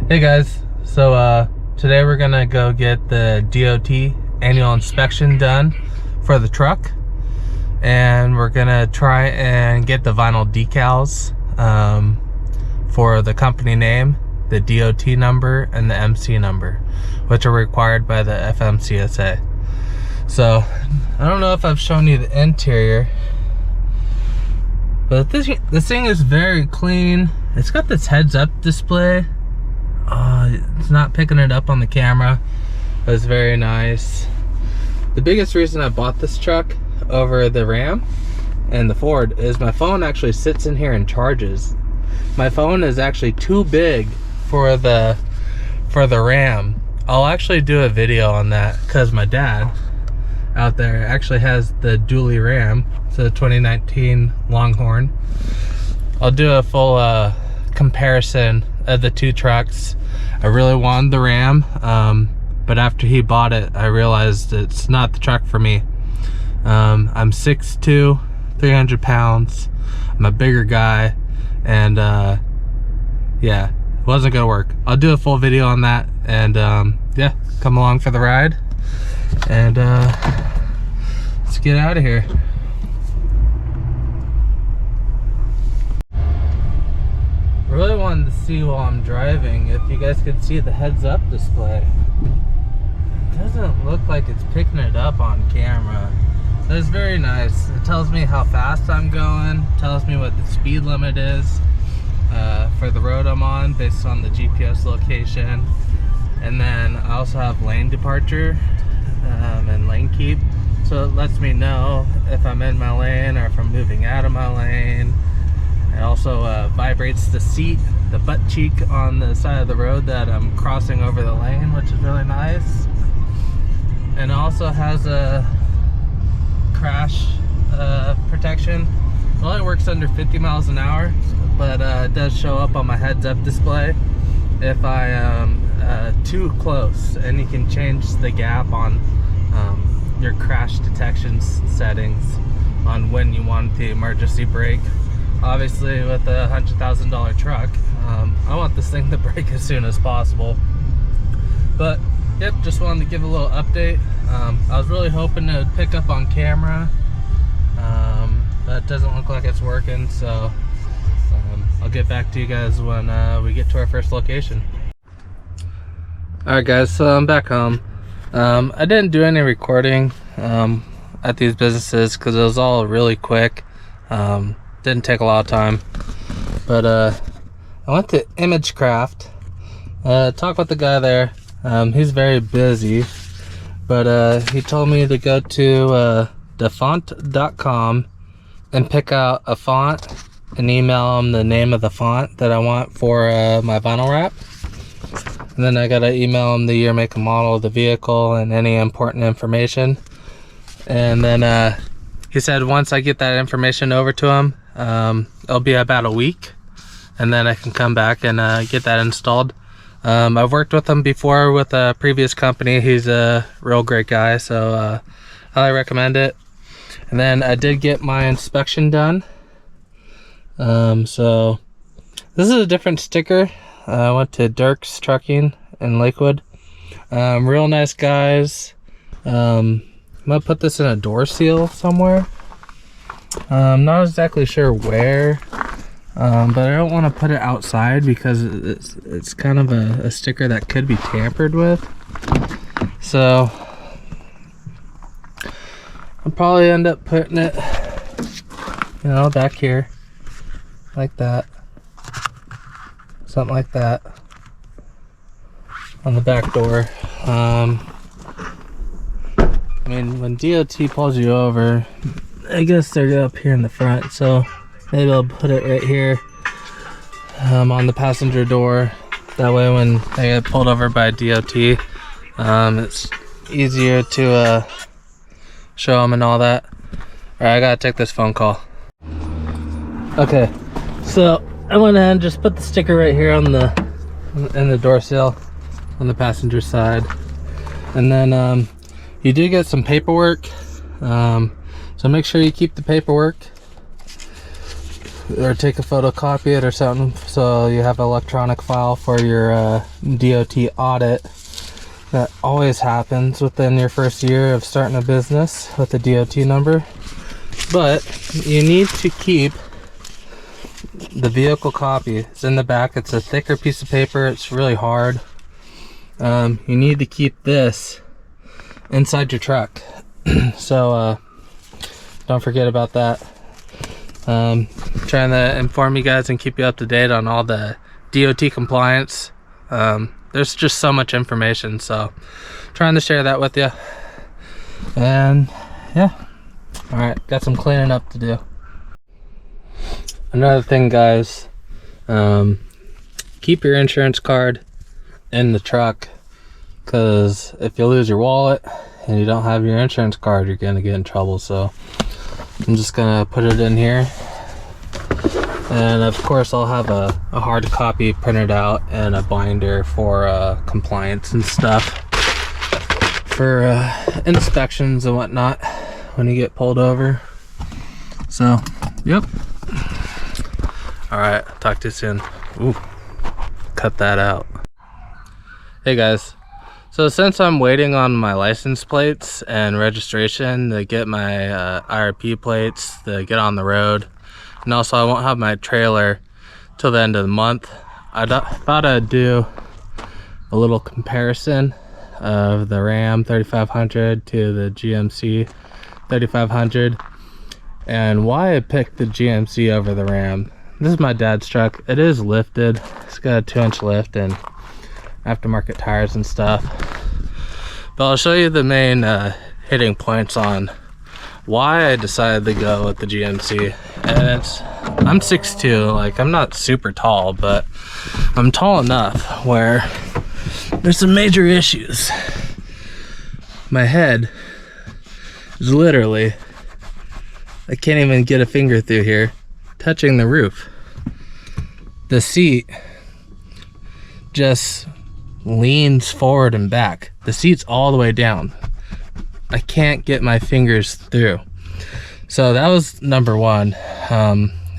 Hey guys, so today we're gonna go get the DOT annual inspection done for the truck, and we're gonna try and get the vinyl decals for the company name, the DOT number, and the MC number, which are required by the FMCSA. So I don't know if I've shown you the interior, but this thing is very clean. It's got this heads-up display. It's not picking it up on the camera, but it's very nice. The biggest reason I bought this truck over the Ram and the Ford is my phone actually sits in here and charges. My phone is actually too big for the Ram. I'll actually do a video on that because my dad out there actually has the dually Ram, so the 2019 Longhorn. I'll do a full comparison of the two trucks. I really wanted the Ram, but after he bought it, I realized it's not the truck for me. I'm 6'2", 300 pounds. I'm a bigger guy, and yeah, it wasn't gonna work. I'll do a full video on that, and yeah, come along for the ride, and let's get out of here. Really wanted to see while I'm driving if you guys could see the heads-up display. It doesn't look like it's picking it up on camera. It's very nice. It tells me how fast I'm going, tells me what the speed limit is for the road I'm on based on the GPS location, and then I also have lane departure and lane keep, so it lets me know if I'm in my lane or if I'm moving out of my lane. It also vibrates the seat, the butt cheek on the side of the road that I'm crossing over the lane, which is really nice. And it also has a crash protection. It only works under 50 miles an hour, but it does show up on my heads-up display if I am too close, and you can change the gap on your crash detection settings on when you want the emergency brake. Obviously, with a $100,000 truck, I want this thing to brake as soon as possible. But yep, just wanted to give a little update. I was really hoping to pick up on camera, but it doesn't look like it's working, so I'll get back to you guys when we get to our first location. Alright guys, so I'm back home. I didn't do any recording at these businesses because it was all really quick. Didn't take a lot of time, but I went to Imagecraft, talked with the guy there. He's very busy, but he told me to go to thefont.com and pick out a font and email him the name of the font that I want for my vinyl wrap, and then I gotta email him the year, make, and model of the vehicle and any important information. And then he said once I get that information over to him, it'll be about a week, and then I can come back and get that installed. I've worked with him before with a previous company. He's a real great guy, so I highly recommend it. And then I did get my inspection done. So this is a different sticker. I went to Dirk's Trucking in Lakewood. Real nice guys. I'm gonna put this in a door seal somewhere. I'm not exactly sure where, but I don't want to put it outside because it's kind of a sticker that could be tampered with. So I'll probably end up putting it, you know, back here like that, something like that, on the back door. I mean, when DOT pulls you over, I guess they're up here in the front, so maybe I'll put it right here on the passenger door. That way when I get pulled over by DOT, it's easier to show them and all that. Alright, I gotta take this phone call. Okay, so I went ahead and just put the sticker right here on in the door sill on the passenger side. And then you do get some paperwork. So make sure you keep the paperwork. or take a photocopy it or something, so you have an electronic file for your DOT audit. That always happens within your first year of starting a business with a DOT number. But you need to keep the vehicle copy. It's in the back. It's a thicker piece of paper. It's really hard. You need to keep this inside your truck. So don't forget about that. Trying to inform you guys and keep you up to date on all the DOT compliance. There's just so much information, so trying to share that with you. And yeah, all right, got some cleaning up to do. Another thing, guys, keep your insurance card in the truck, because if you lose your wallet and you don't have your insurance card, you're gonna get in trouble. So I'm just gonna put it in here, and of course I'll have a hard copy printed out and a binder for compliance and stuff for inspections and whatnot when you get pulled over. So yep. All right, talk to you soon. Ooh, cut that out. Hey guys, so since I'm waiting on my license plates and registration to get my IRP plates to get on the road, and also I won't have my trailer till the end of the month, I thought I'd do a little comparison of the Ram 3500 to the GMC 3500 and why I picked the GMC over the Ram. This is my dad's truck. It is lifted. It's got a 2-inch lift and aftermarket tires and stuff. But I'll show you the main hitting points on why I decided to go with the GMC. And I'm 6'2", like I'm not super tall, but I'm tall enough where there's some major issues. My head is literally, I can't even get a finger through here, touching the roof. The seat just leans forward and back. The seat's all the way down. I can't get my fingers through. So that was number one.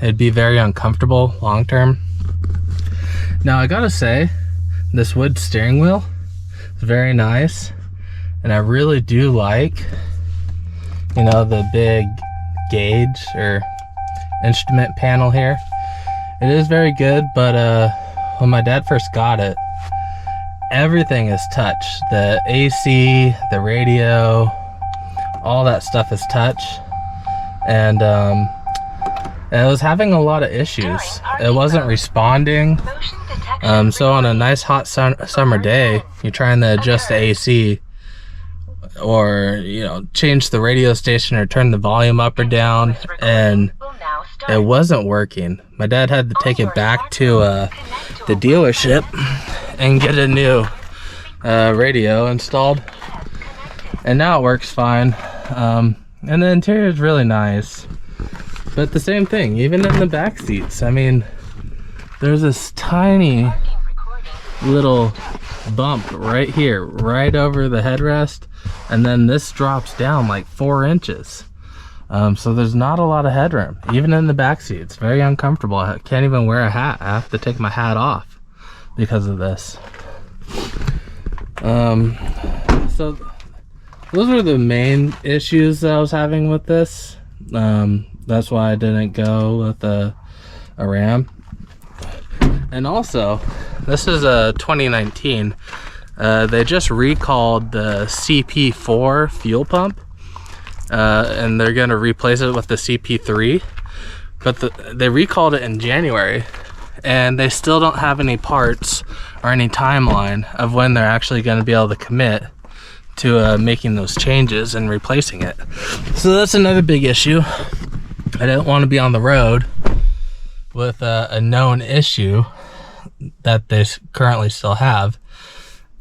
It'd be very uncomfortable long term. Now I gotta say, this wood steering wheel is very nice, and I really do like, you know, the big gauge or instrument panel here. It is very good, but when my dad first got it, everything is touch. The AC, the radio, all that stuff is touch, and it was having a lot of issues. It wasn't responding. So on a nice hot summer day, you're trying to adjust the AC, or you know, change the radio station or turn the volume up or down, and it wasn't working. My dad had to take it back to the dealership and get a new radio installed, and now it works fine. And the interior is really nice, but the same thing even in the back seats. I mean, there's this tiny little bump right here, right over the headrest, and then this drops down like 4 inches. So there's not a lot of headroom, even in the back seat. It's very uncomfortable. I can't even wear a hat. I have to take my hat off because of this. So those are the main issues that I was having with this. That's why I didn't go with a Ram. And also, this is a 2019. They just recalled the CP4 fuel pump. And they're gonna replace it with the CP3, but they recalled it in January, and they still don't have any parts or any timeline of when they're actually gonna be able to commit to making those changes and replacing it. So that's another big issue. I didn't want to be on the road with a known issue that they currently still have,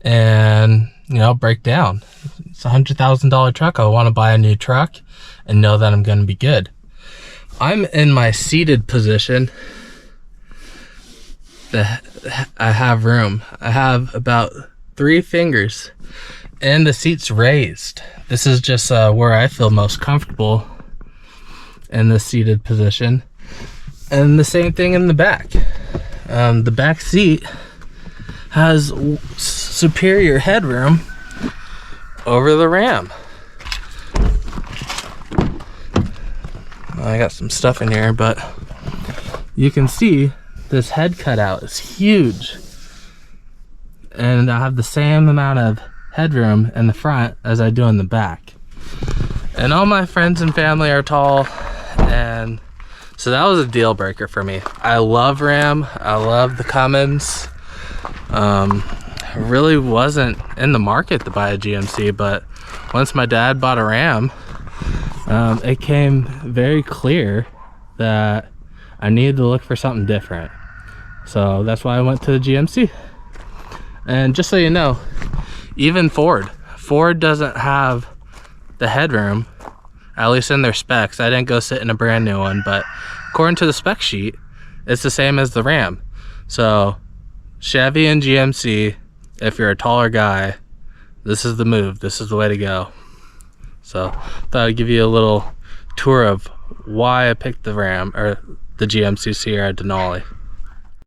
and you know, break down. It's a $100,000 truck. I want to buy a new truck and know that I'm going to be good. I'm in my seated position. I have room. I have about 3 fingers, and the seat's raised. This is just where I feel most comfortable in the seated position. And the same thing in the back. The back seat has superior headroom over the Ram. I got some stuff in here, but you can see this head cutout is huge. And I have the same amount of headroom in the front as I do in the back. And all my friends and family are tall, and so that was a deal breaker for me. I love Ram, I love the Cummins. I really wasn't in the market to buy a GMC, but once my dad bought a Ram, it came very clear that I needed to look for something different. So that's why I went to the GMC. And just so you know, even Ford doesn't have the headroom, at least in their specs. I didn't go sit in a brand new one, but according to the spec sheet, it's the same as the Ram. So Chevy and GMC, if you're a taller guy, this is the move. This is the way to go. So thought I'd give you a little tour of why I picked the Ram, or the GMC Sierra Denali.